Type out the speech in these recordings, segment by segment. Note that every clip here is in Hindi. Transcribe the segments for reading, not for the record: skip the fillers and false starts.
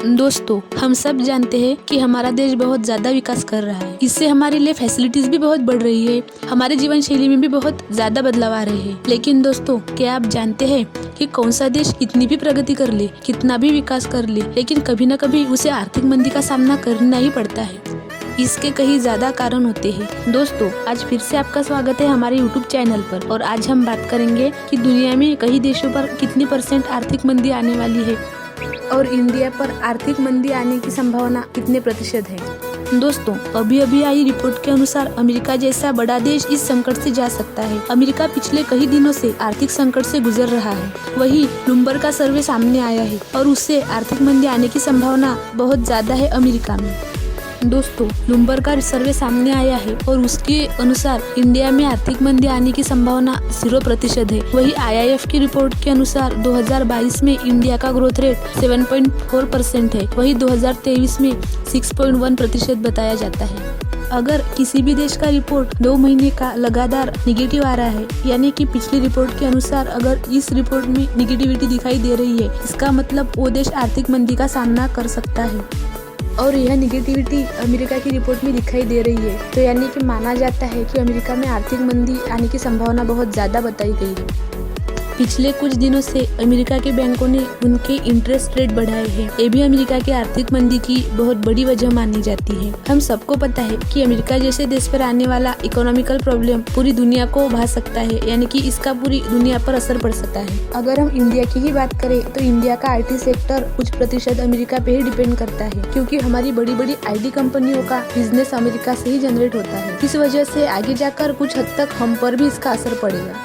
दोस्तों, हम सब जानते हैं कि हमारा देश बहुत ज्यादा विकास कर रहा है। इससे हमारे लिए फैसिलिटीज भी बहुत बढ़ रही है, हमारे जीवन शैली में भी बहुत ज्यादा बदलाव आ रहे हैं। लेकिन दोस्तों, क्या आप जानते हैं कि कौन सा देश कितनी भी प्रगति कर ले, कितना भी विकास कर ले, लेकिन कभी न कभी उसे आर्थिक मंदी का सामना करना ही पड़ता है। इसके कई ज्यादा कारण होते हैं। दोस्तों, आज फिर से आपका स्वागत है हमारे YouTube चैनल पर और आज हम बात करेंगे कि दुनिया में कई देशों पर कितनी % आर्थिक मंदी आने वाली है और इंडिया पर आर्थिक मंदी आने की संभावना कितने % है। दोस्तों, अभी आई रिपोर्ट के अनुसार अमेरिका जैसा बड़ा देश इस संकट से जा सकता है। अमेरिका पिछले कई दिनों से आर्थिक संकट से गुजर रहा है। वही ब्लूमबर्ग का सर्वे सामने आया है और उससे आर्थिक मंदी आने की संभावना बहुत ज्यादा है अमेरिका में। दोस्तों, ब्लूमबर्ग का सर्वे सामने आया है और उसके अनुसार इंडिया में आर्थिक मंदी आने की संभावना 0% है। वही IIF की रिपोर्ट के अनुसार 2022 में इंडिया का ग्रोथ रेट 7.4% है। वही 2023 में 6.1% बताया जाता है। अगर किसी भी देश का रिपोर्ट 2 महीने का लगातार निगेटिव आ रहा है, यानी कि पिछली रिपोर्ट के अनुसार अगर इस रिपोर्ट में निगेटिविटी दिखाई दे रही है, इसका मतलब वो देश आर्थिक मंदी का सामना कर सकता है। और यह निगेटिविटी अमेरिका की रिपोर्ट में दिखाई दे रही है, तो यानी कि माना जाता है कि अमेरिका में आर्थिक मंदी आने की संभावना बहुत ज्यादा बताई गई है। पिछले कुछ दिनों से अमेरिका के बैंकों ने उनके इंटरेस्ट रेट बढ़ाए हैं। ये भी अमेरिका की आर्थिक मंदी की बहुत बड़ी वजह मानी जाती है। हम सबको पता है कि अमेरिका जैसे देश पर आने वाला इकोनॉमिकल प्रॉब्लम पूरी दुनिया को भा सकता है, यानी कि इसका पूरी दुनिया पर असर पड़ सकता है। अगर हम इंडिया की ही बात करें तो इंडिया का IT सेक्टर कुछ % अमेरिका पे ही डिपेंड करता है, क्योंकि हमारी बड़ी IT कंपनियों का बिजनेस अमेरिका से ही जनरेट होता है। इस वजह से आगे जाकर कुछ हद तक हम पर भी इसका असर पड़ेगा।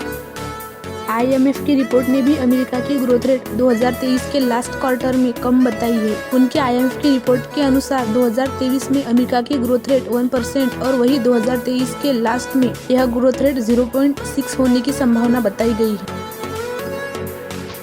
IMF की रिपोर्ट ने भी अमेरिका की ग्रोथ रेट 2023 के लास्ट क्वार्टर में कम बताई है। उनके IMF की रिपोर्ट के अनुसार 2023 में अमेरिका की ग्रोथ रेट 1% और वही 2023 के लास्ट में यह ग्रोथ रेट 0.6 होने की संभावना बताई गई है।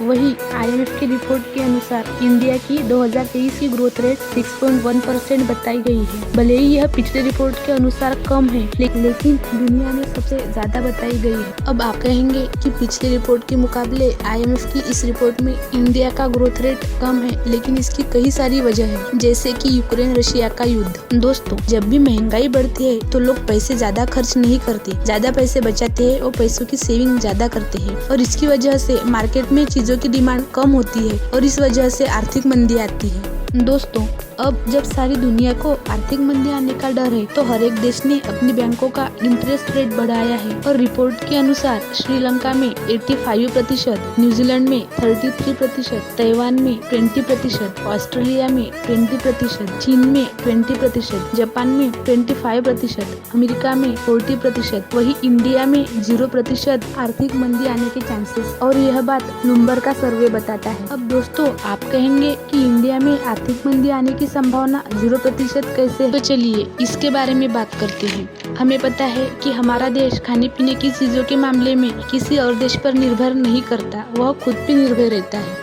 वही IMF की रिपोर्ट के अनुसार इंडिया की 2023 की ग्रोथ रेट 6.1% बताई गई है। भले ही यह पिछले रिपोर्ट के अनुसार कम है, लेकिन दुनिया में सबसे ज्यादा बताई गई है। अब आप कहेंगे कि पिछले रिपोर्ट के मुकाबले IMF की इस रिपोर्ट में इंडिया का ग्रोथ रेट कम है, लेकिन इसकी कई सारी वजह है, जैसे कि यूक्रेन रशिया का युद्ध। दोस्तों, जब भी महंगाई बढ़ती है तो लोग पैसे ज्यादा खर्च नहीं करते, ज्यादा पैसे बचाते हैं और पैसों की सेविंग ज्यादा करते हैं और इसकी वजह से मार्केट में चीजों की डिमांड कम होती है और इस वजह से आर्थिक मंदी आती है। दोस्तों, अब जब सारी दुनिया को आर्थिक मंदी आने का डर है, तो हर एक देश ने अपने बैंकों का इंटरेस्ट रेट बढ़ाया है और रिपोर्ट के अनुसार श्रीलंका में 85%, न्यूजीलैंड में 33%, ताइवान में 20%, ऑस्ट्रेलिया में 20%, चीन में 20%, जापान में 25%, अमेरिका में 40%, वही इंडिया में 0% आर्थिक मंदी आने के चांसेस। और यह बात ब्लूमबर्ग का सर्वे बताता है। अब दोस्तों, आप कहेंगे कि इंडिया में आर्थिक मंदी आने की संभावना 0% कैसे है? तो चलिए इसके बारे में बात करते हैं। हमें पता है कि हमारा देश खाने पीने की चीजों के मामले में किसी और देश पर निर्भर नहीं करता, वह खुद पे निर्भर रहता है।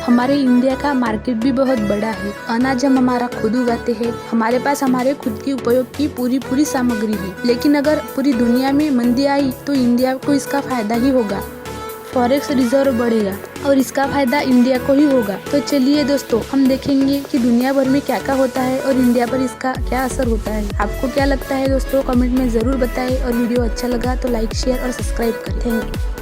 हमारे इंडिया का मार्केट भी बहुत बड़ा है। अनाज हम हमारा खुद उगाते हैं, हमारे पास हमारे खुद की उपयोग की पूरी सामग्री है। लेकिन अगर पूरी दुनिया में मंदी आई तो इंडिया को इसका फायदा ही होगा। फॉरेक्स रिजर्व बढ़ेगा और इसका फायदा इंडिया को ही होगा। तो चलिए दोस्तों, हम देखेंगे कि दुनिया भर में क्या होता है और इंडिया पर इसका क्या असर होता है। आपको क्या लगता है दोस्तों, कमेंट में जरूर बताएं और वीडियो अच्छा लगा तो लाइक, शेयर और सब्सक्राइब करें। Thank you.